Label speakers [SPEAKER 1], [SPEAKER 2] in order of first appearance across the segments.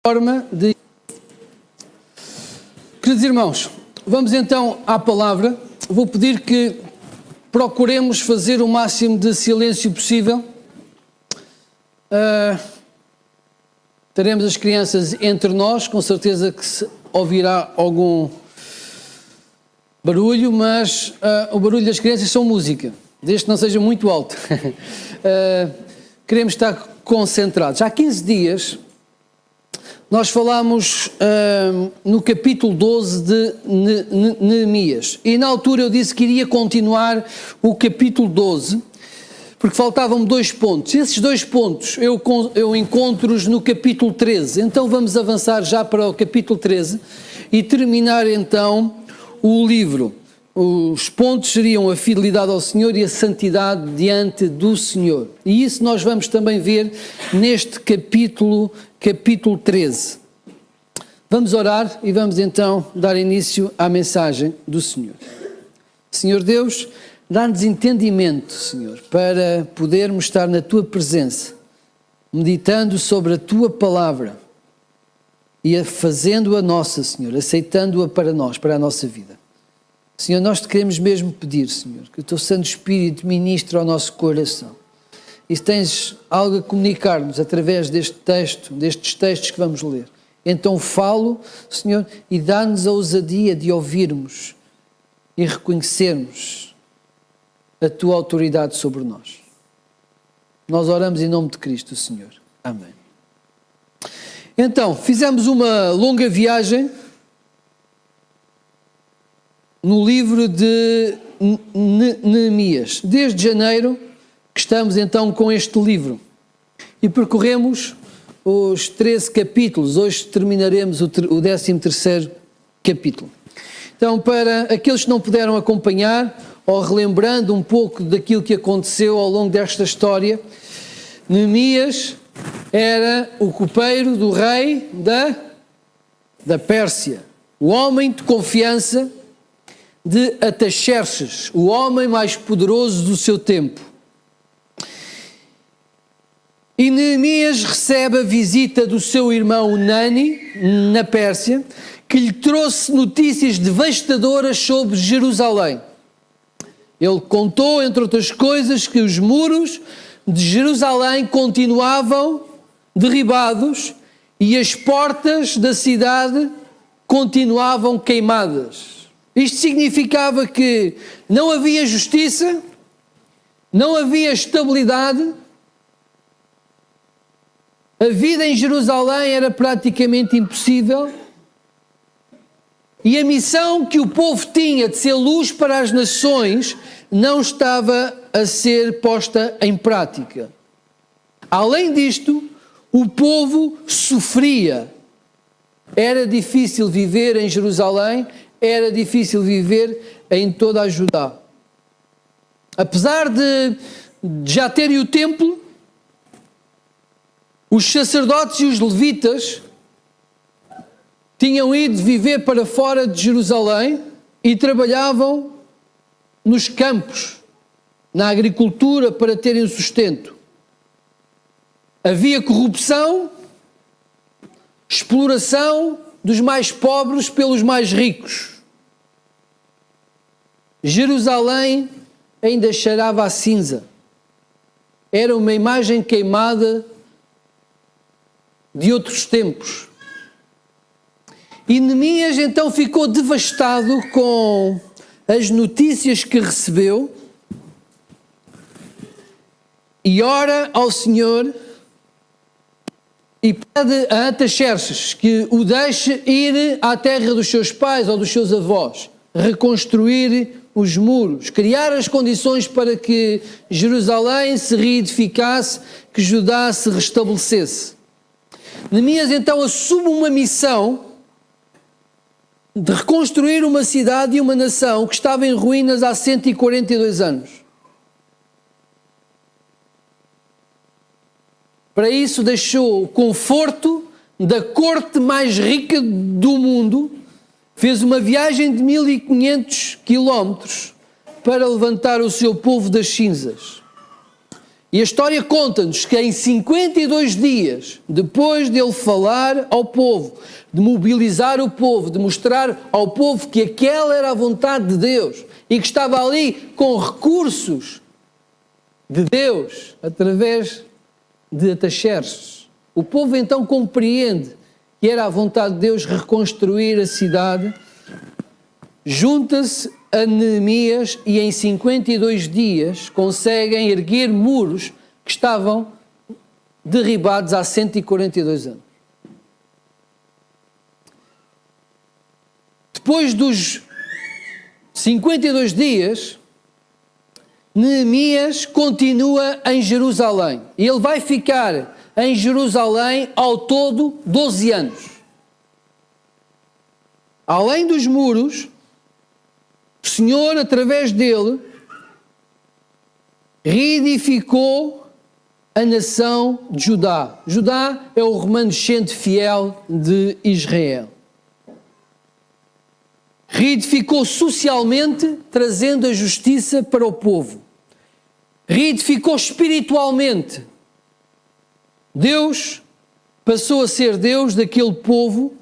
[SPEAKER 1] forma de... Queridos irmãos, vamos então à palavra. Vou pedir que procuremos fazer o máximo de silêncio possível. Teremos as crianças entre nós, com certeza que se ouvirá algum barulho, mas o barulho das crianças são música, desde que não seja muito alto. Queremos estar concentrados. Há 15 dias nós falámos no capítulo 12 de Neemias, e na altura eu disse que iria continuar o capítulo 12, porque faltavam-me 2 pontos. Esses 2 pontos eu encontro-os no capítulo 13, então vamos avançar já para o capítulo 13 e terminar então o livro. Os pontos seriam a fidelidade ao Senhor e a santidade diante do Senhor. E isso nós vamos também ver neste capítulo 13. Vamos orar e vamos então dar início à mensagem do Senhor. Senhor Deus, dá-nos entendimento, Senhor, para podermos estar na Tua presença, meditando sobre a Tua palavra e fazendo-a nossa, Senhor, aceitando-a para nós, para a nossa vida. Senhor, nós te queremos mesmo pedir, Senhor, que o Teu Santo Espírito ministre ao nosso coração. E se tens algo a comunicar-nos através deste texto, destes textos que vamos ler, então falo, Senhor, e dá-nos a ousadia de ouvirmos e reconhecermos a Tua autoridade sobre nós. Nós oramos em nome de Cristo, Senhor. Amém. Então, fizemos uma longa viagem no livro de Neemias. Desde janeiro que estamos então com este livro e percorremos os 13 capítulos. Hoje terminaremos o 13º capítulo. Então, para aqueles que não puderam acompanhar, ou relembrando um pouco daquilo que aconteceu ao longo desta história, Neemias era o copeiro do rei da Pérsia, o homem de confiança de Artaxerxes, o homem mais poderoso do seu tempo. E Neemias recebe a visita do seu irmão Hanani, na Pérsia, que lhe trouxe notícias devastadoras sobre Jerusalém. Ele contou, entre outras coisas, que os muros de Jerusalém continuavam derribados e as portas da cidade continuavam queimadas. Isto significava que não havia justiça, não havia estabilidade, a vida em Jerusalém era praticamente impossível e a missão que o povo tinha de ser luz para as nações não estava a ser posta em prática. Além disto, o povo sofria. Era difícil viver em Jerusalém, era difícil viver em toda a Judá. Apesar de já terem o templo, os sacerdotes e os levitas tinham ido viver para fora de Jerusalém e trabalhavam nos campos, na agricultura, para terem o sustento. Havia corrupção, exploração dos mais pobres pelos mais ricos. Jerusalém ainda cheirava a cinza. Era uma imagem queimada de outros tempos. E Neemias então ficou devastado com as notícias que recebeu e ora ao Senhor e pede a Artaxerxes que o deixe ir à terra dos seus pais ou dos seus avós, reconstruir os muros, criar as condições para que Jerusalém se reedificasse, que Judá se restabelecesse. Neemias então assume uma missão de reconstruir uma cidade e uma nação que estava em ruínas há 142 anos. Para isso deixou o conforto da corte mais rica do mundo, fez uma viagem de 1500 quilómetros para levantar o seu povo das cinzas. E a história conta-nos que em 52 dias, depois de ele falar ao povo, de mobilizar o povo, de mostrar ao povo que aquela era a vontade de Deus e que estava ali com recursos de Deus, através de Ataxerxes, o povo então compreende que era a vontade de Deus reconstruir a cidade, junta-se a Neemias e em 52 dias conseguem erguer muros que estavam derribados há 142 anos. Depois dos 52 dias, Neemias continua em Jerusalém. E ele vai ficar em Jerusalém ao todo 12 anos. Além dos muros, o Senhor, através dele, reedificou a nação de Judá. Judá é o remanescente fiel de Israel. Reedificou socialmente, trazendo a justiça para o povo. Reedificou espiritualmente. Deus passou a ser Deus daquele povo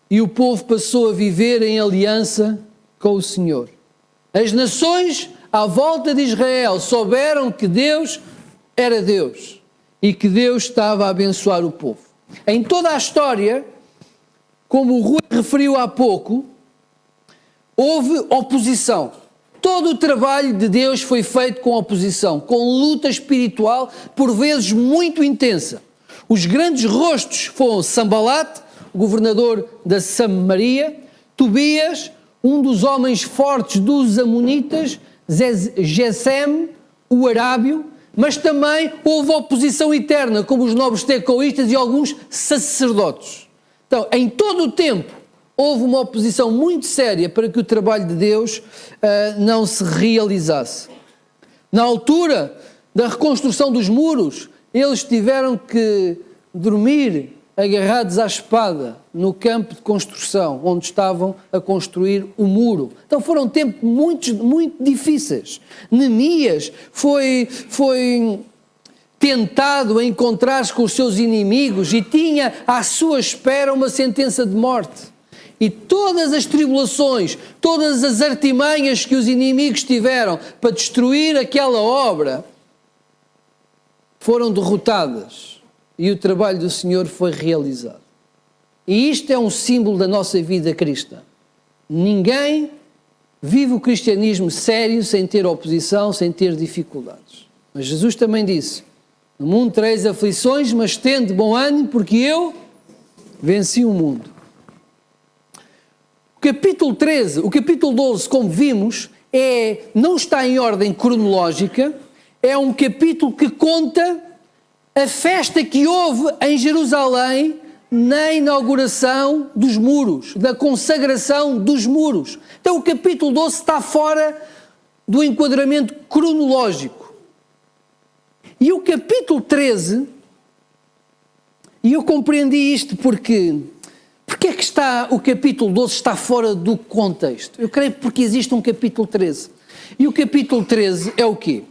[SPEAKER 1] e o povo passou a viver em aliança com o Senhor. As nações à volta de Israel souberam que Deus era Deus e que Deus estava a abençoar o povo. Em toda a história, como o Rui referiu há pouco, houve oposição. Todo o trabalho de Deus foi feito com oposição, com luta espiritual, por vezes muito intensa. Os grandes rostos foram Sambalate, o governador da Samaria, Tobias, um dos homens fortes dos Amonitas, Gesem, o Arábio, mas também houve oposição interna, como os nobres tecoístas e alguns sacerdotes. Então, em todo o tempo, houve uma oposição muito séria para que o trabalho de Deus não se realizasse. Na altura da reconstrução dos muros, eles tiveram que dormir agarrados à espada no campo de construção, onde estavam a construir o muro. Então foram tempos muito difíceis. Neemias foi tentado a encontrar-se com os seus inimigos e tinha à sua espera uma sentença de morte. E todas as tribulações, todas as artimanhas que os inimigos tiveram para destruir aquela obra foram derrotadas e o trabalho do Senhor foi realizado. E isto é um símbolo da nossa vida cristã. Ninguém vive o cristianismo sério sem ter oposição, sem ter dificuldades. Mas Jesus também disse: no mundo tereis aflições, mas tende bom ânimo, porque eu venci o mundo. O capítulo 13, o capítulo 12, como vimos, não está em ordem cronológica, é um capítulo que conta a festa que houve em Jerusalém na inauguração dos muros, da consagração dos muros. Então o capítulo 12 está fora do enquadramento cronológico. E o capítulo 13, e eu compreendi isto porque é que o capítulo 12 está fora do contexto? Eu creio porque existe um capítulo 13. E o capítulo 13 é o quê?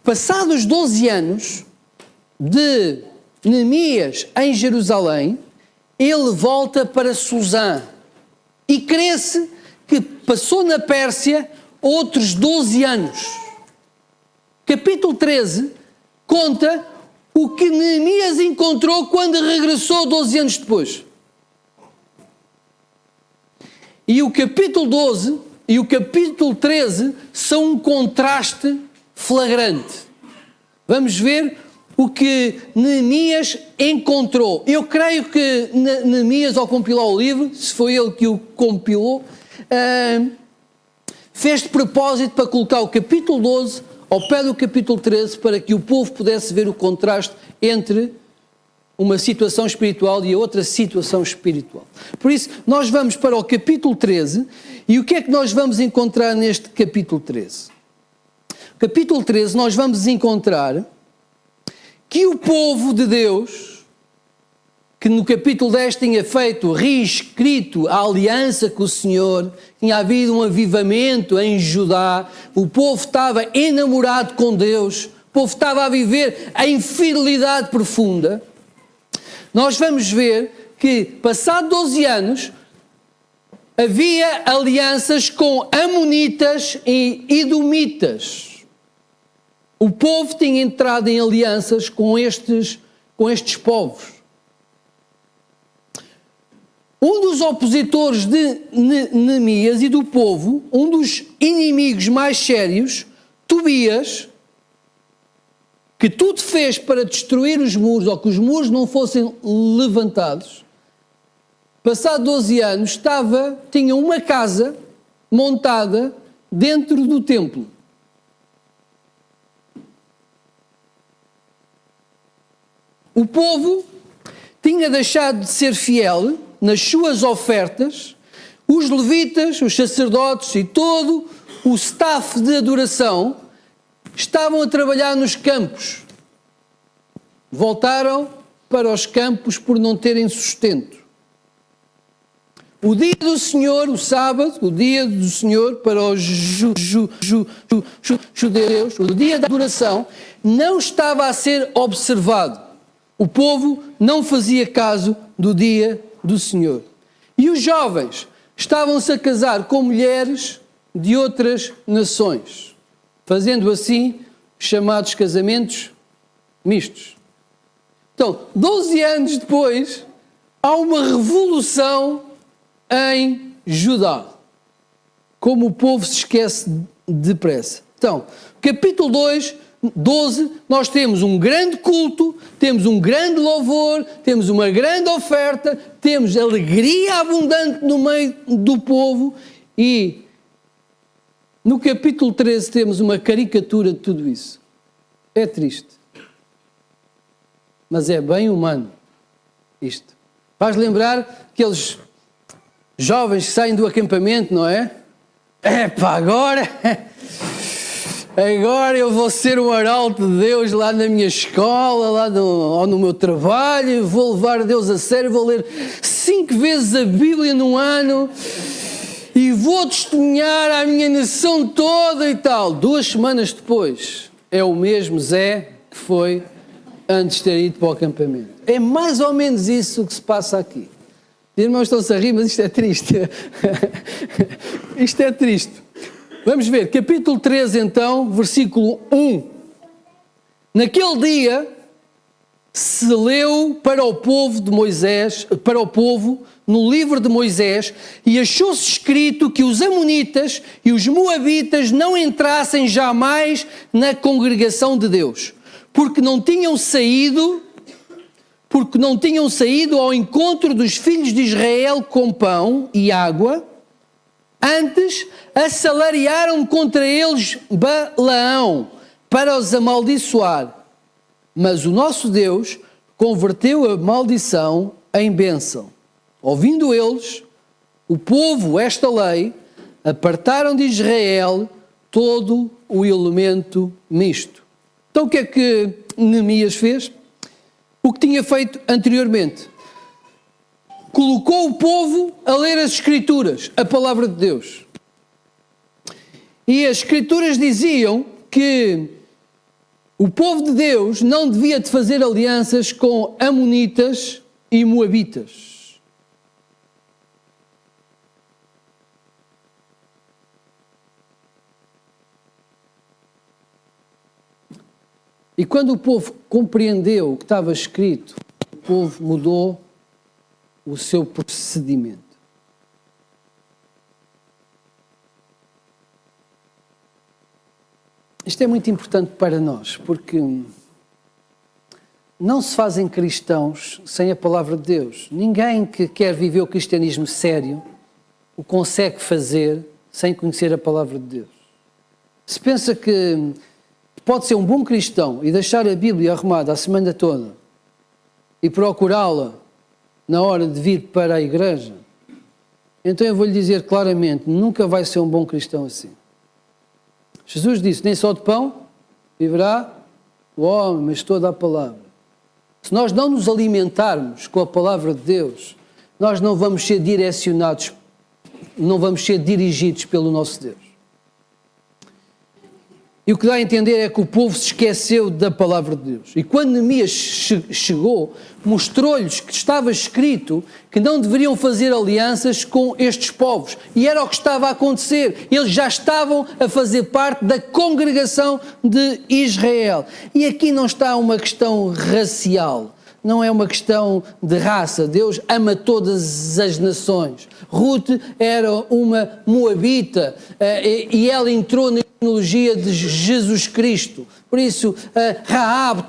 [SPEAKER 1] Passados 12 anos de Neemias em Jerusalém, ele volta para Susã e crê-se que passou na Pérsia outros 12 anos. Capítulo 13 conta o que Neemias encontrou quando regressou 12 anos depois. E o capítulo 12 e o capítulo 13 são um contraste flagrante. Vamos ver o que Neemias encontrou. Eu creio que Neemias, ao compilar o livro, se foi ele que o compilou, fez de propósito para colocar o capítulo 12 ao pé do capítulo 13 para que o povo pudesse ver o contraste entre uma situação espiritual e a outra situação espiritual. Por isso, nós vamos para o capítulo 13 e o que é que nós vamos encontrar neste capítulo 13? Capítulo 13 nós vamos encontrar que o povo de Deus, que no capítulo 10 tinha feito, reescrito a aliança com o Senhor, tinha havido um avivamento em Judá, o povo estava enamorado com Deus, povo estava a viver a infidelidade profunda, nós vamos ver que, passado 12 anos, havia alianças com amonitas e edomitas. O povo tinha entrado em alianças com estes povos. Um dos opositores de Neemias e do povo, um dos inimigos mais sérios, Tobias, que tudo fez para destruir os muros, ou que os muros não fossem levantados, passado 12 anos, tinha uma casa montada dentro do templo. O povo tinha deixado de ser fiel nas suas ofertas. Os levitas, os sacerdotes e todo o staff de adoração estavam a trabalhar nos campos. Voltaram para os campos por não terem sustento. O dia do Senhor, o sábado, o dia do Senhor para os judeus, o dia da adoração, não estava a ser observado. O povo não fazia caso do dia do Senhor. E os jovens estavam-se a casar com mulheres de outras nações, fazendo assim chamados casamentos mistos. Então, 12 anos depois, há uma revolução em Judá. Como o povo se esquece depressa. Então, capítulo 12, nós temos um grande culto, temos um grande louvor, temos uma grande oferta, temos alegria abundante no meio do povo e no capítulo 13 temos uma caricatura de tudo isso. É triste. Mas é bem humano isto. Faz lembrar aqueles jovens que saem do acampamento, não é? Agora eu vou ser um arauto de Deus lá na minha escola, ou no meu trabalho, vou levar Deus a sério, vou ler 5 vezes a Bíblia num ano e vou testemunhar à minha nação toda e tal. 2 semanas depois, é o mesmo Zé que foi antes de ter ido para o acampamento. É mais ou menos isso que se passa aqui. Os irmãos estão-se a rir, mas isto é triste. Isto é triste. Vamos ver, capítulo 13 então, versículo 1. Naquele dia se leu para o povo de Moisés, para o povo, no livro de Moisés, e achou-se escrito que os amonitas e os moabitas não entrassem jamais na congregação de Deus, porque não tinham saído ao encontro dos filhos de Israel com pão e água. Antes, assalariaram contra eles Balaão para os amaldiçoar. Mas o nosso Deus converteu a maldição em bênção. Ouvindo eles, o povo, esta lei, apartaram de Israel todo o elemento misto. Então o que é que Neemias fez? O que tinha feito anteriormente. Colocou o povo a ler as Escrituras, a palavra de Deus. E as Escrituras diziam que o povo de Deus não devia de fazer alianças com amonitas e moabitas. E quando o povo compreendeu o que estava escrito, o povo mudou o seu procedimento. Isto é muito importante para nós, porque não se fazem cristãos sem a palavra de Deus. Ninguém que quer viver o cristianismo sério o consegue fazer sem conhecer a palavra de Deus. Se pensa que pode ser um bom cristão e deixar a Bíblia arrumada a semana toda e procurá-la na hora de vir para a igreja, então eu vou-lhe dizer claramente, nunca vai ser um bom cristão assim. Jesus disse, nem só de pão viverá o homem, mas toda a palavra. Se nós não nos alimentarmos com a palavra de Deus, nós não vamos ser direcionados, não vamos ser dirigidos pelo nosso Deus. E o que dá a entender é que o povo se esqueceu da palavra de Deus. E quando Neemias chegou, mostrou-lhes que estava escrito que não deveriam fazer alianças com estes povos. E era o que estava a acontecer. Eles já estavam a fazer parte da congregação de Israel. E aqui não está uma questão racial. Não é uma questão de raça. Deus ama todas as nações. Ruth era uma moabita e ela entrou na genealogia de Jesus Cristo. Por isso, Raab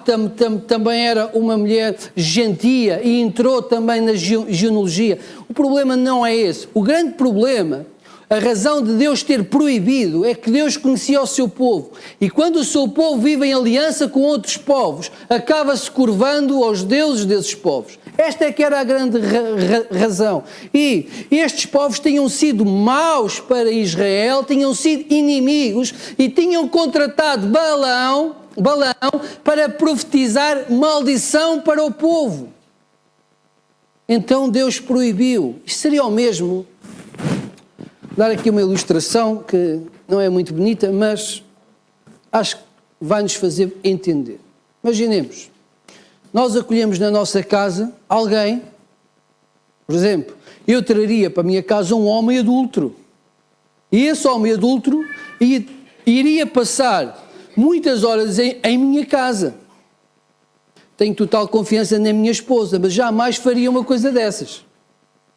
[SPEAKER 1] também era uma mulher gentia e entrou também na genealogia. O problema não é esse. O grande problema, a razão de Deus ter proibido é que Deus conhecia o seu povo. E quando o seu povo vive em aliança com outros povos, acaba-se curvando aos deuses desses povos. Esta é que era a grande razão. E estes povos tinham sido maus para Israel, tinham sido inimigos e tinham contratado Balaão para profetizar maldição para o povo. Então Deus proibiu. Isto seria o mesmo. Dar aqui uma ilustração que não é muito bonita, mas acho que vai nos fazer entender. Imaginemos, nós acolhemos na nossa casa alguém, por exemplo, eu traria para a minha casa um homem adúltero. E esse homem adúltero iria passar muitas horas em minha casa. Tenho total confiança na minha esposa, mas jamais faria uma coisa dessas.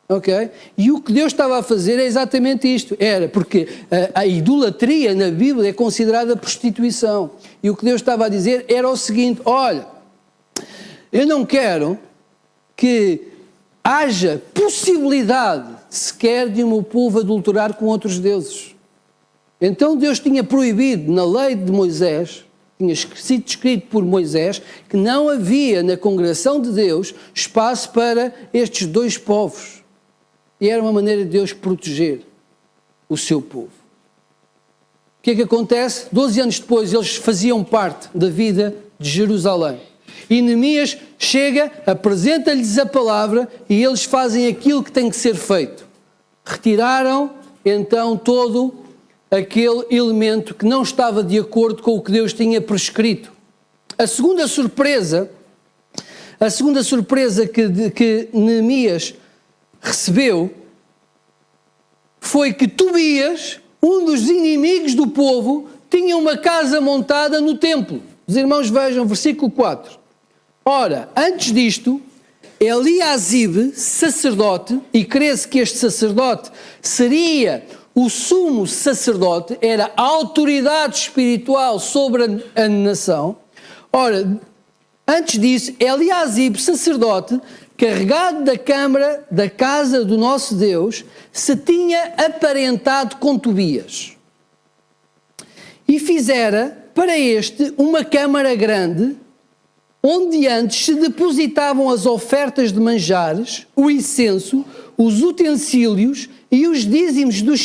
[SPEAKER 1] Ok? E o que Deus estava a fazer é exatamente isto. Era porque a idolatria na Bíblia é considerada prostituição. E o que Deus estava a dizer era o seguinte: olha, eu não quero que haja possibilidade sequer de o meu povo adulterar com outros deuses. Então Deus tinha proibido na lei de Moisés, tinha sido escrito por Moisés, que não havia na congregação de Deus espaço para estes dois povos. E era uma maneira de Deus proteger o seu povo. O que é que acontece? 12 anos depois eles faziam parte da vida de Jerusalém. E Neemias chega, apresenta-lhes a palavra e eles fazem aquilo que tem que ser feito. Retiraram então todo aquele elemento que não estava de acordo com o que Deus tinha prescrito. A segunda surpresa que Neemias recebeu foi que Tobias, um dos inimigos do povo, tinha uma casa montada no templo. Os irmãos vejam, versículo 4. Ora, antes disto, Eliasibe, sacerdote, e crê-se que este sacerdote seria o sumo sacerdote, era a autoridade espiritual sobre a nação. Ora, antes disso, Eliasibe, sacerdote, carregado da câmara da casa do nosso Deus, se tinha aparentado com Tobias. E fizera para este uma câmara grande, onde antes se depositavam as ofertas de manjares, o incenso, os utensílios e os dízimos dos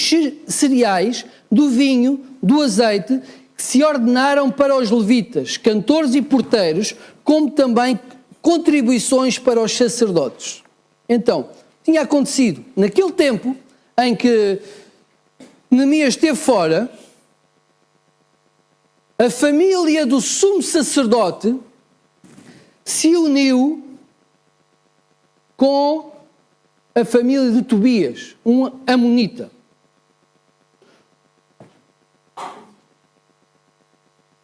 [SPEAKER 1] cereais, do vinho, do azeite, que se ordenaram para os levitas, cantores e porteiros, como também contribuições para os sacerdotes. Então, tinha acontecido, naquele tempo em que Neemias esteve fora, a família do sumo sacerdote se uniu com a família de Tobias, um amonita.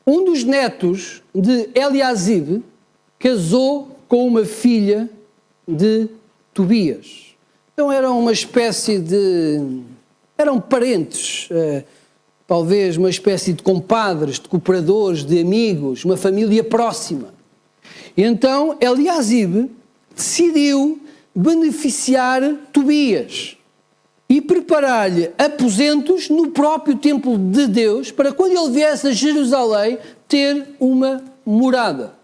[SPEAKER 1] Um dos netos de Eliasibe casou com uma filha de Tobias. Então eram uma espécie de... eram parentes, talvez uma espécie de compadres, de cooperadores, de amigos, uma família próxima. E então Eliasibe decidiu beneficiar Tobias e preparar-lhe aposentos no próprio templo de Deus para quando ele viesse a Jerusalém ter uma morada.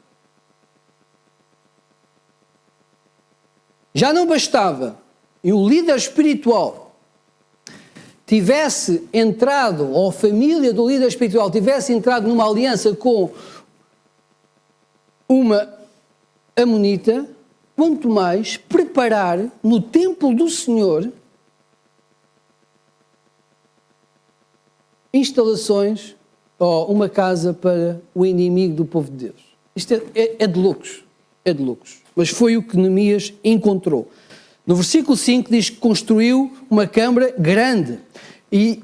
[SPEAKER 1] Já não bastava e o líder espiritual tivesse entrado, ou a família do líder espiritual tivesse entrado numa aliança com uma amonita, quanto mais preparar no templo do Senhor instalações uma casa para o inimigo do povo de Deus. Isto é de loucos, é de loucos. Mas foi o que Neemias encontrou. No versículo 5 diz que construiu uma câmara grande. E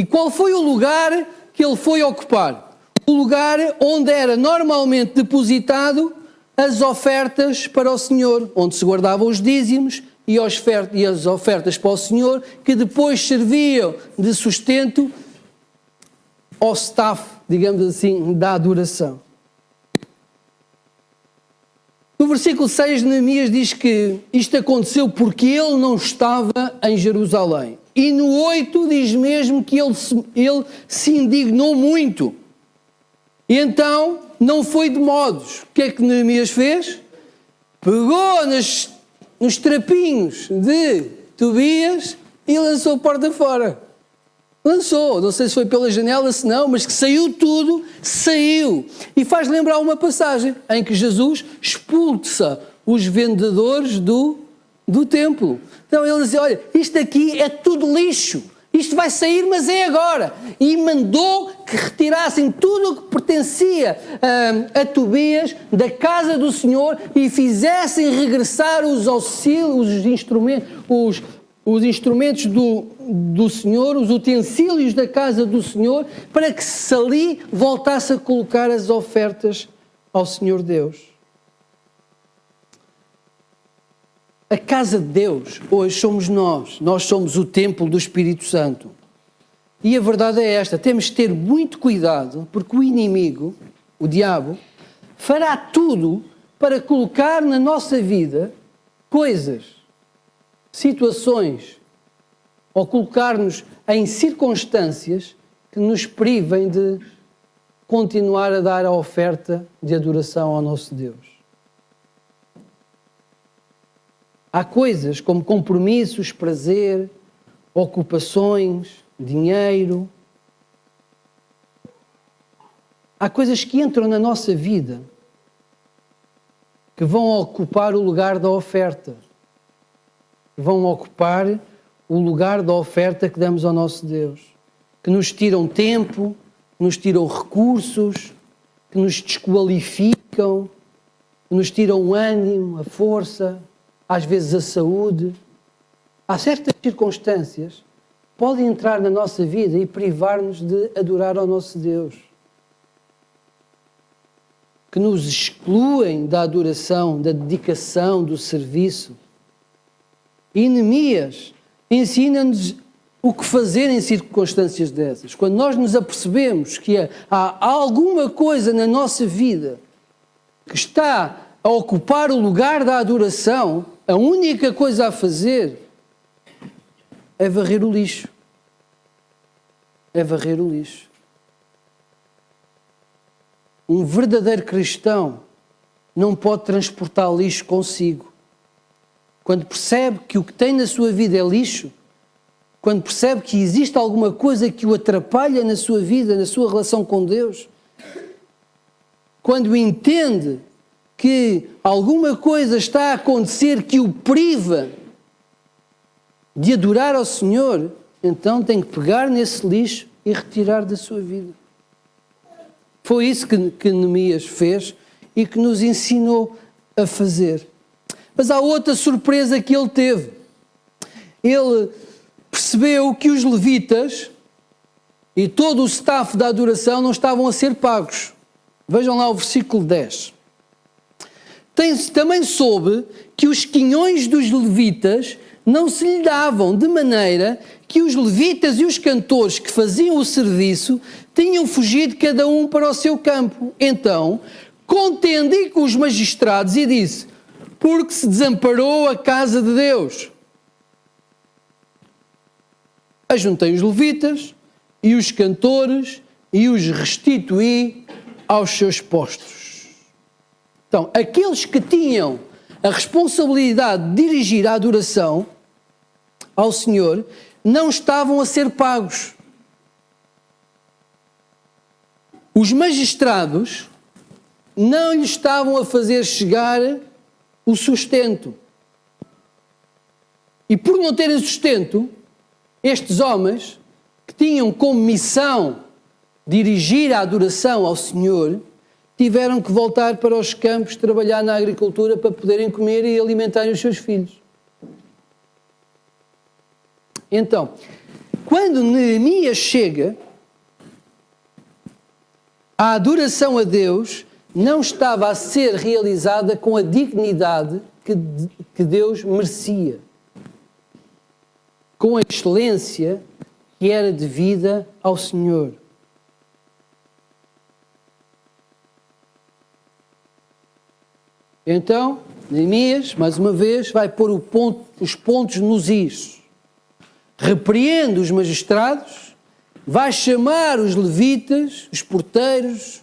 [SPEAKER 1] qual foi o lugar que ele foi ocupar? O lugar onde era normalmente depositado as ofertas para o Senhor, onde se guardavam os dízimos e as ofertas para o Senhor, que depois serviam de sustento ao staff, digamos assim, da adoração. No versículo 6, Neemias diz que isto aconteceu porque ele não estava em Jerusalém. E no 8 diz mesmo que ele se indignou muito. E então não foi de modos. O que é que Neemias fez? Pegou nos trapinhos de Tobias e lançou a porta fora. Lançou, não sei se foi pela janela, se não, mas que saiu tudo, saiu. E faz lembrar uma passagem em que Jesus expulsa os vendedores do templo. Então ele diz, olha, isto aqui é tudo lixo, isto vai sair, mas é agora. E mandou que retirassem tudo o que pertencia a Tobias da casa do Senhor e fizessem regressar os auxílios, os instrumentos do Senhor, os utensílios da casa do Senhor, para que se ali voltasse a colocar as ofertas ao Senhor Deus. A casa de Deus, hoje somos nós somos o templo do Espírito Santo. E a verdade é esta, temos de ter muito cuidado, porque o inimigo, o diabo, fará tudo para colocar na nossa vida coisas, situações, ou colocar-nos em circunstâncias que nos privem de continuar a dar a oferta de adoração ao nosso Deus. Há coisas como compromissos, prazer, ocupações, dinheiro. Há coisas que entram na nossa vida que vão ocupar o lugar da oferta. Vão ocupar o lugar da oferta que damos ao nosso Deus. Que nos tiram tempo, que nos tiram recursos, que nos desqualificam, que nos tiram o ânimo, a força, às vezes a saúde. Há certas circunstâncias que podem entrar na nossa vida e privar-nos de adorar ao nosso Deus. Que nos excluem da adoração, da dedicação, do serviço. E Neemias ensina-nos o que fazer em circunstâncias dessas. Quando nós nos apercebemos que há alguma coisa na nossa vida que está a ocupar o lugar da adoração, a única coisa a fazer é varrer o lixo. É varrer o lixo. Um verdadeiro cristão não pode transportar lixo consigo. Quando percebe que o que tem na sua vida é lixo, quando percebe que existe alguma coisa que o atrapalha na sua vida, na sua relação com Deus, quando entende que alguma coisa está a acontecer que o priva de adorar ao Senhor, então tem que pegar nesse lixo e retirar da sua vida. Foi isso que Neemias fez e que nos ensinou a fazer. Mas há outra surpresa que ele teve. Ele percebeu que os levitas e todo o staff da adoração não estavam a ser pagos. Vejam lá o versículo 10. Também soube que os quinhões dos levitas não se lhe davam, de maneira que os levitas e os cantores que faziam o serviço tinham fugido cada um para o seu campo. Então, contendi com os magistrados e disse: porque se desamparou a casa de Deus. Ajuntei os levitas e os cantores e os restituí aos seus postos. Então, aqueles que tinham a responsabilidade de dirigir a adoração ao Senhor não estavam a ser pagos. Os magistrados não lhe estavam a fazer chegar o sustento. E por não terem sustento, estes homens que tinham como missão dirigir a adoração ao Senhor, tiveram que voltar para os campos, trabalhar na agricultura para poderem comer e alimentar os seus filhos. Então, quando Neemias chega, a adoração a Deus não estava a ser realizada com a dignidade que Deus merecia, com a excelência que era devida ao Senhor. Então, Neemias, mais uma vez, vai pôr os pontos nos is. Repreende os magistrados, vai chamar os levitas, os porteiros,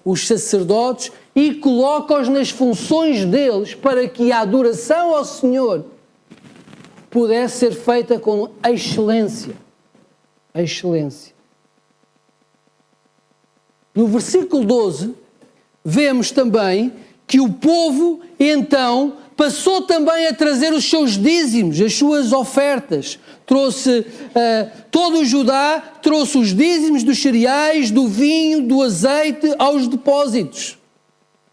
[SPEAKER 1] os sacerdotes e coloca-os nas funções deles para que a adoração ao Senhor pudesse ser feita com excelência. A excelência. No versículo 12, vemos também que o povo, então, passou também a trazer os seus dízimos, as suas ofertas. Trouxe todo o Judá, trouxe os dízimos dos cereais, do vinho, do azeite aos depósitos.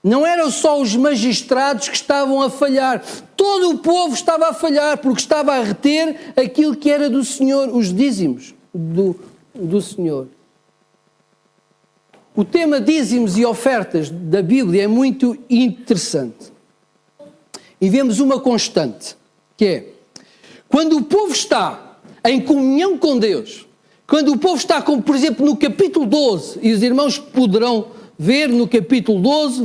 [SPEAKER 1] Não eram só os magistrados que estavam a falhar, todo o povo estava a falhar, porque estava a reter aquilo que era do Senhor, os dízimos do Senhor. O tema dízimos e ofertas da Bíblia é muito interessante. E vemos uma constante, que é, quando o povo está em comunhão com Deus, quando o povo está, como por exemplo no capítulo 12, e os irmãos poderão ver no capítulo 12,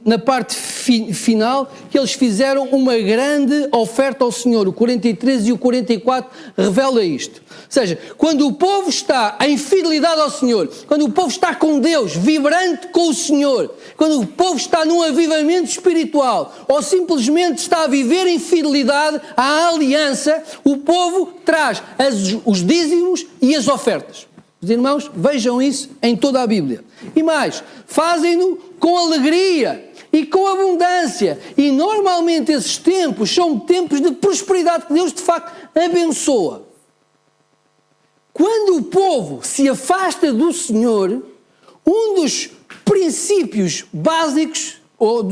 [SPEAKER 1] na parte final, que eles fizeram uma grande oferta ao Senhor. O 43 e o 44 revela isto. Ou seja, quando o povo está em fidelidade ao Senhor, quando o povo está com Deus, vibrante com o Senhor, quando o povo está num avivamento espiritual, ou simplesmente está a viver em fidelidade à aliança, o povo traz os dízimos e as ofertas. Os irmãos, vejam isso em toda a Bíblia. E mais, fazem-no com alegria e com abundância. E normalmente esses tempos são tempos de prosperidade que Deus de facto abençoa. Quando o povo se afasta do Senhor, um dos princípios básicos, ou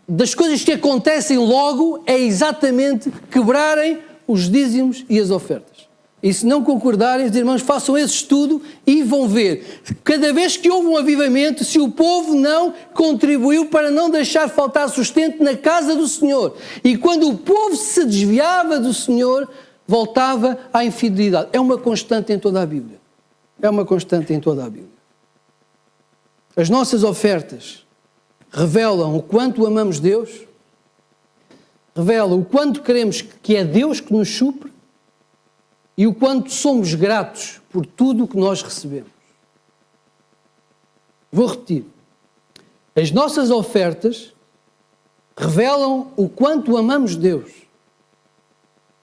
[SPEAKER 1] das coisas que acontecem logo, é exatamente quebrarem os dízimos e as ofertas. E se não concordarem, os irmãos façam esse estudo e vão ver. Cada vez que houve um avivamento, se o povo não contribuiu para não deixar faltar sustento na casa do Senhor. E quando o povo se desviava do Senhor, voltava à infidelidade. É uma constante em toda a Bíblia. É uma constante em toda a Bíblia. As nossas ofertas revelam o quanto amamos Deus, revelam o quanto queremos que é Deus que nos supre e o quanto somos gratos por tudo o que nós recebemos. Vou repetir. As nossas ofertas revelam o quanto amamos Deus,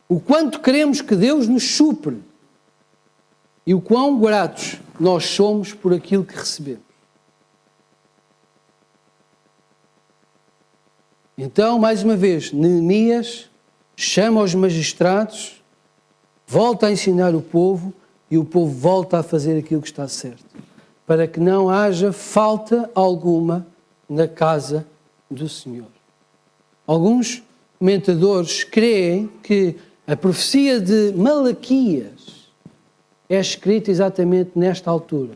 [SPEAKER 1] o quanto queremos que Deus nos supre e o quão gratos nós somos por aquilo que recebemos. Então, mais uma vez, Neemias chama os magistrados, volta a ensinar o povo e o povo volta a fazer aquilo que está certo, para que não haja falta alguma na casa do Senhor. Alguns comentadores creem que a profecia de Malaquias é escrita exatamente nesta altura,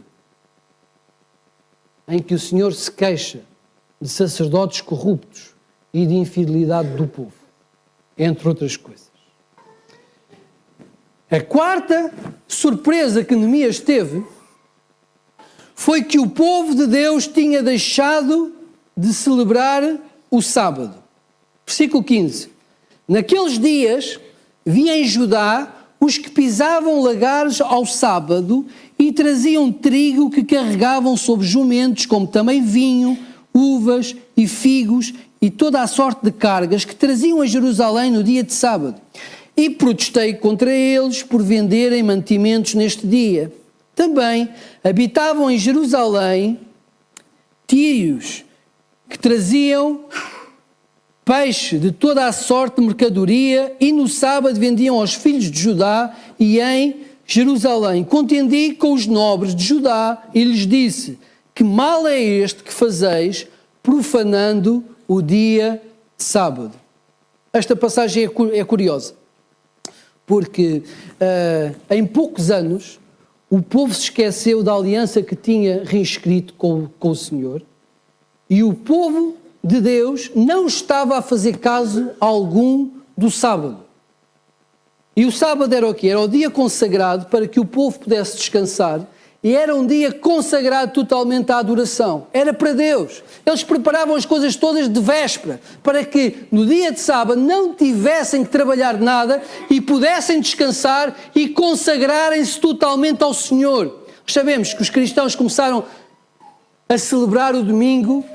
[SPEAKER 1] em que o Senhor se queixa de sacerdotes corruptos e de infidelidade do povo, entre outras coisas. A quarta surpresa que Neemias teve foi que o povo de Deus tinha deixado de celebrar o sábado. Versículo 15. Naqueles dias, vi em Judá os que pisavam lagares ao sábado e traziam trigo que carregavam sobre jumentos, como também vinho, uvas e figos e toda a sorte de cargas que traziam a Jerusalém no dia de sábado. E protestei contra eles por venderem mantimentos neste dia. Também habitavam em Jerusalém tírios que traziam peixe de toda a sorte de mercadoria e no sábado vendiam aos filhos de Judá e em Jerusalém. Contendi com os nobres de Judá e lhes disse: que mal é este que fazeis, profanando o dia de sábado. Esta passagem é curiosa, porque em poucos anos o povo se esqueceu da aliança que tinha reinscrito com o Senhor, e o povo de Deus não estava a fazer caso algum do sábado. E o sábado era o quê? Era o dia consagrado para que o povo pudesse descansar, e era um dia consagrado totalmente à adoração. Era para Deus. Eles preparavam as coisas todas de véspera, para que no dia de sábado não tivessem que trabalhar nada e pudessem descansar e consagrarem-se totalmente ao Senhor. Sabemos que os cristãos começaram a celebrar o domingo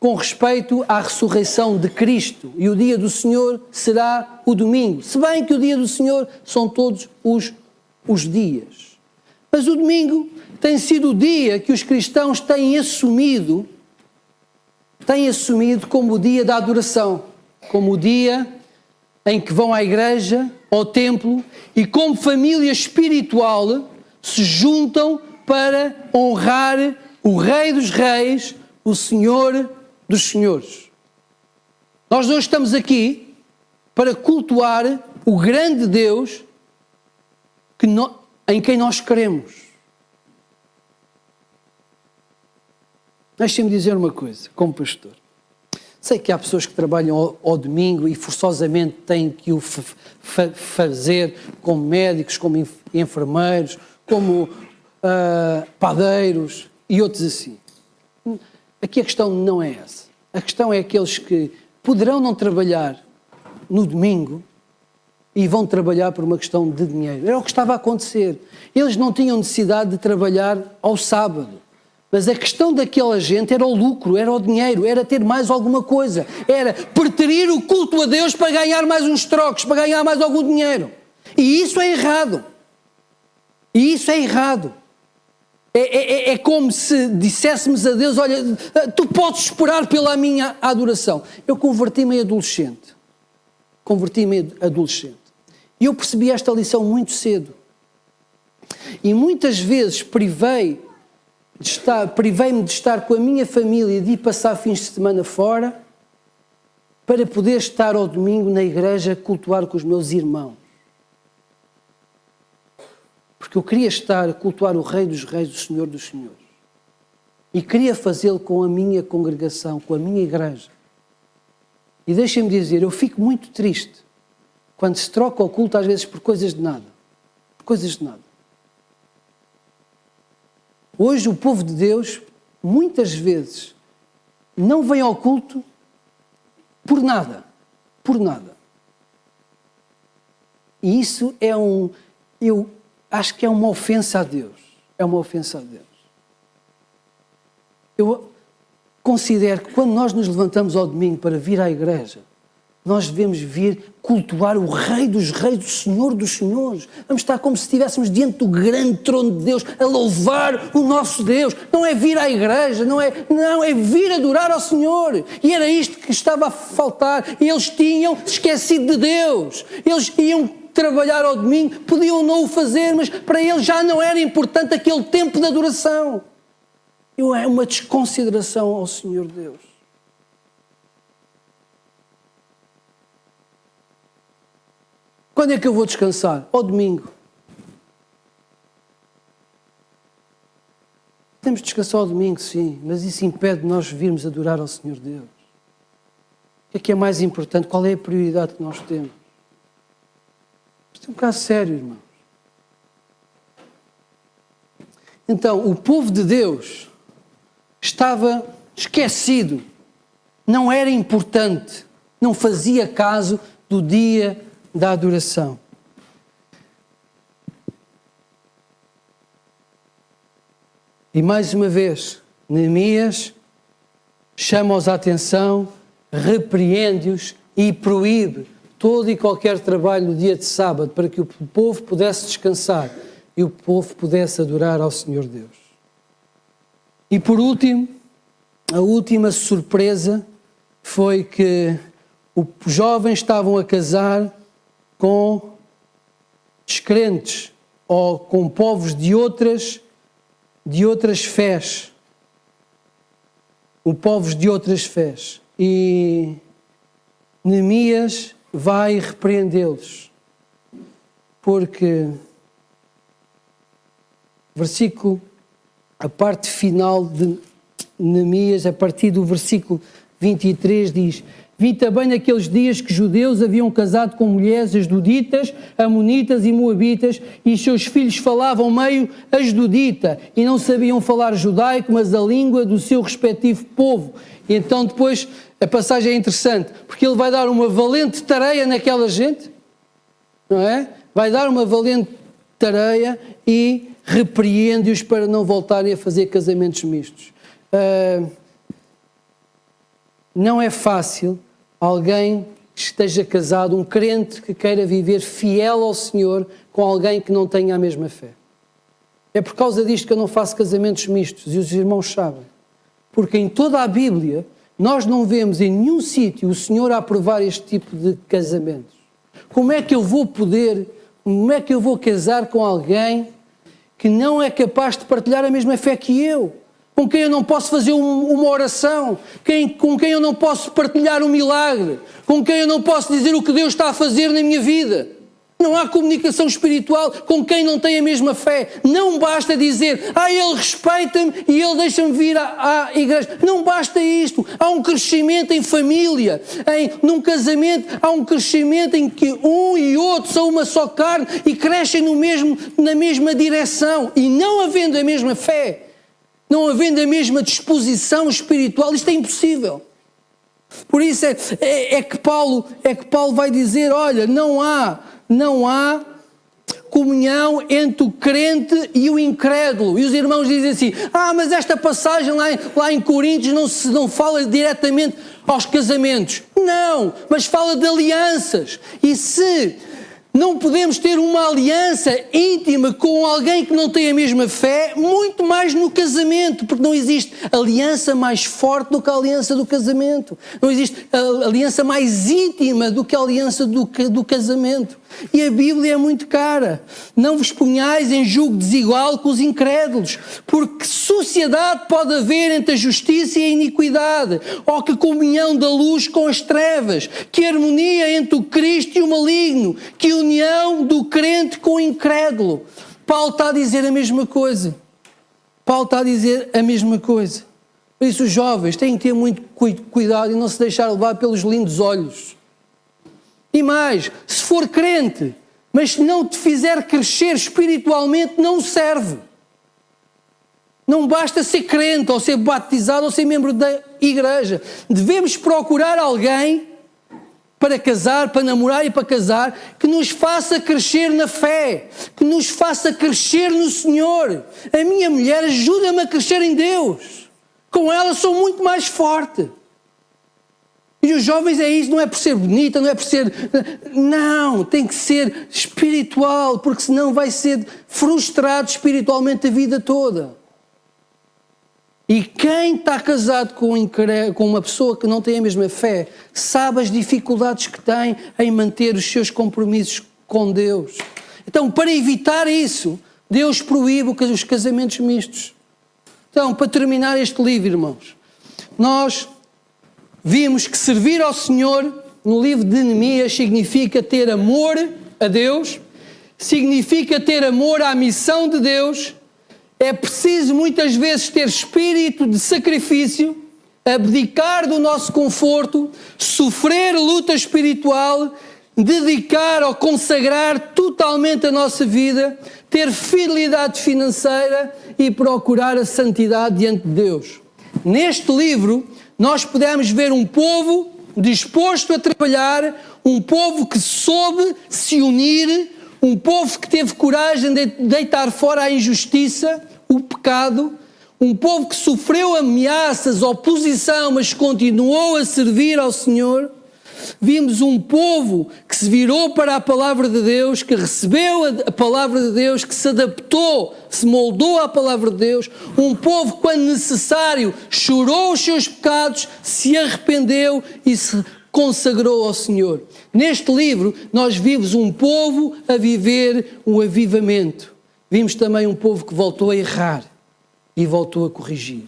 [SPEAKER 1] com respeito à ressurreição de Cristo, e o dia do Senhor será o domingo, se bem que o dia do Senhor são todos os dias. Mas o domingo tem sido o dia que os cristãos têm assumido como o dia da adoração, como o dia em que vão à igreja, ao templo, e como família espiritual se juntam para honrar o Rei dos Reis, o Senhor dos Senhores. Nós hoje estamos aqui para cultuar o grande Deus em quem nós queremos. Deixem-me dizer uma coisa, como pastor. Sei que há pessoas que trabalham ao domingo e forçosamente têm que o fazer como médicos, como enfermeiros, como padeiros e outros assim. Aqui a questão não é essa. A questão é aqueles que poderão não trabalhar no domingo e vão trabalhar por uma questão de dinheiro. Era o que estava a acontecer. Eles não tinham necessidade de trabalhar ao sábado. Mas a questão daquela gente era o lucro, era o dinheiro, era ter mais alguma coisa. Era preterir o culto a Deus para ganhar mais uns trocos, para ganhar mais algum dinheiro. E isso é errado. E isso é errado. É como se disséssemos a Deus: olha, tu podes esperar pela minha adoração. Eu converti-me em adolescente. E eu percebi esta lição muito cedo. E muitas vezes privei-me de estar com a minha família, de ir passar fins de semana fora, para poder estar ao domingo na igreja, cultuar com os meus irmãos. Porque eu queria estar a cultuar o Rei dos Reis, o Senhor dos Senhores. E queria fazê-lo com a minha congregação, com a minha igreja. E deixem-me dizer, eu fico muito triste quando se troca o culto às vezes por coisas de nada. Hoje o povo de Deus, muitas vezes, não vem ao culto por nada. E isso eu acho que é uma ofensa a Deus. Eu considero que quando nós nos levantamos ao domingo para vir à igreja, nós devemos vir cultuar o Rei dos Reis, o Senhor dos Senhores. Vamos estar como se estivéssemos diante do grande trono de Deus, a louvar o nosso Deus. Não é vir à igreja, não, é vir adorar ao Senhor. E era isto que estava a faltar. E eles tinham esquecido de Deus. Eles iam trabalhar ao domingo, podiam não o fazer, mas para eles já não era importante aquele tempo de adoração. É uma desconsideração ao Senhor Deus. Quando é que eu vou descansar? Ao domingo. Temos de descansar ao domingo, sim, mas isso impede de nós virmos adorar ao Senhor Deus. O que é mais importante? Qual é a prioridade que nós temos? Isto é um caso sério, irmãos. Então, o povo de Deus estava esquecido, não era importante, não fazia caso do dia da adoração. E mais uma vez, Neemias chama-os a atenção, repreende-os e proíbe todo e qualquer trabalho no dia de sábado para que o povo pudesse descansar e o povo pudesse adorar ao Senhor Deus. E por último, a última surpresa foi que os jovens estavam a casar com descrentes ou com povos de outras fés. Povos de outras fés. E Neemias vai repreendê-los. Porque a parte final de Neemias, a partir do versículo 23, diz: vi também naqueles dias que judeus haviam casado com mulheres asdoditas, amonitas e moabitas, e seus filhos falavam meio asdodita, e não sabiam falar judaico, mas a língua do seu respectivo povo. E então depois a passagem é interessante, porque ele vai dar uma valente tareia naquela gente, não é? Vai dar uma valente tareia e repreende-os para não voltarem a fazer casamentos mistos. Não é fácil alguém que esteja casado, um crente que queira viver fiel ao Senhor com alguém que não tenha a mesma fé. É por causa disto que eu não faço casamentos mistos, e os irmãos sabem. Porque em toda a Bíblia nós não vemos em nenhum sítio o Senhor a aprovar este tipo de casamentos. Como é que eu vou casar com alguém que não é capaz de partilhar a mesma fé que eu? Com quem eu não posso fazer uma oração, com quem eu não posso partilhar um milagre, com quem eu não posso dizer o que Deus está a fazer na minha vida. Não há comunicação espiritual com quem não tem a mesma fé. Não basta dizer, ele respeita-me e ele deixa-me vir à igreja. Não basta isto. Há um crescimento em família, num casamento, há um crescimento em que um e outro são uma só carne e crescem na mesma direção. E não havendo a mesma fé, não havendo a mesma disposição espiritual, isto é impossível. Por isso é que Paulo vai dizer, olha, não há comunhão entre o crente e o incrédulo. E os irmãos dizem assim, mas esta passagem lá em Coríntios não fala diretamente aos casamentos. Não, mas fala de alianças. E se não podemos ter uma aliança íntima com alguém que não tem a mesma fé, muito mais no casamento, porque não existe aliança mais forte do que a aliança do casamento. Não existe aliança mais íntima do que a aliança do casamento. E a Bíblia é muito cara. Não vos ponhais em julgo desigual com os incrédulos, porque sociedade pode haver entre a justiça e a iniquidade, ou que comunhão da luz com as trevas, que harmonia entre o Cristo e o maligno, que união do crente com o incrédulo. Paulo está a dizer a mesma coisa. Por isso os jovens têm que ter muito cuidado e não se deixar levar pelos lindos olhos. E mais, se for crente, mas se não te fizer crescer espiritualmente, não serve. Não basta ser crente, ou ser batizado, ou ser membro da igreja. Devemos procurar alguém para casar, para namorar e para casar, que nos faça crescer na fé, que nos faça crescer no Senhor. A minha mulher ajuda-me a crescer em Deus. Com ela sou muito mais forte. E os jovens é isso, não é por ser bonita, não é por ser... Não, tem que ser espiritual, porque senão vai ser frustrado espiritualmente a vida toda. E quem está casado com uma pessoa que não tem a mesma fé, sabe as dificuldades que tem em manter os seus compromissos com Deus. Então, para evitar isso, Deus proíbe os casamentos mistos. Então, para terminar este livro, irmãos, nós vimos que servir ao Senhor, no livro de Neemias, significa ter amor a Deus, significa ter amor à missão de Deus. É preciso muitas vezes ter espírito de sacrifício, abdicar do nosso conforto, sofrer luta espiritual, dedicar ou consagrar totalmente a nossa vida, ter fidelidade financeira e procurar a santidade diante de Deus. Neste livro, nós podemos ver um povo disposto a trabalhar, um povo que soube se unir, um povo que teve coragem de deitar fora a injustiça, o pecado, um povo que sofreu ameaças, oposição, mas continuou a servir ao Senhor. Vimos um povo que se virou para a palavra de Deus, que recebeu a palavra de Deus, que se adaptou, se moldou à palavra de Deus. Um povo que, quando necessário, chorou os seus pecados, se arrependeu e se consagrou ao Senhor. Neste livro nós vimos um povo a viver um avivamento. Vimos também um povo que voltou a errar e voltou a corrigir.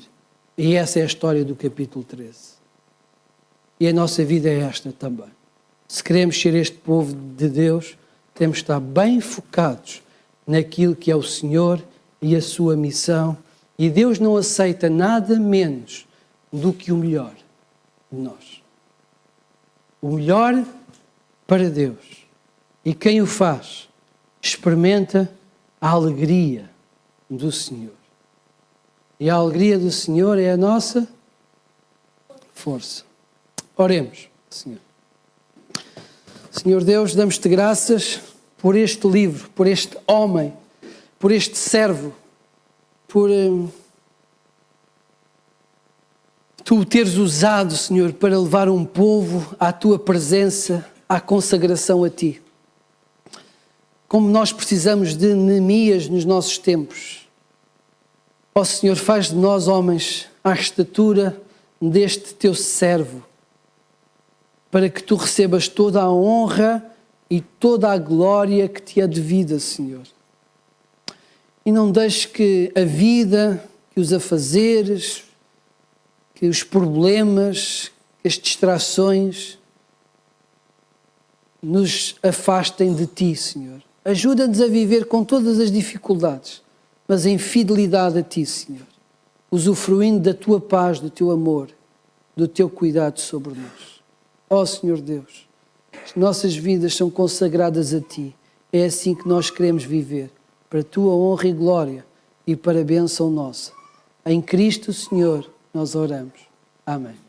[SPEAKER 1] E essa é a história do capítulo 13. E a nossa vida é esta também. Se queremos ser este povo de Deus, temos de estar bem focados naquilo que é o Senhor e a sua missão. E Deus não aceita nada menos do que o melhor de nós. O melhor para Deus. E quem o faz, experimenta a alegria do Senhor. E a alegria do Senhor é a nossa força. Oremos, Senhor. Senhor Deus, damos-te graças por este livro, por este homem, por este servo, por tu o teres usado, Senhor, para levar um povo à tua presença, à consagração a ti. Como nós precisamos de Neemias nos nossos tempos. Ó Senhor, faz de nós homens à estatura deste teu servo, para que tu recebas toda a honra e toda a glória que te é devida, Senhor. E não deixes que a vida, que os afazeres, que os problemas, que as distrações nos afastem de ti, Senhor. Ajuda-nos a viver com todas as dificuldades, mas em fidelidade a ti, Senhor. Usufruindo da tua paz, do teu amor, do teu cuidado sobre nós. Ó Senhor Deus, as nossas vidas são consagradas a ti. É assim que nós queremos viver, para a tua honra e glória e para a bênção nossa. Em Cristo, Senhor, nós oramos. Amém.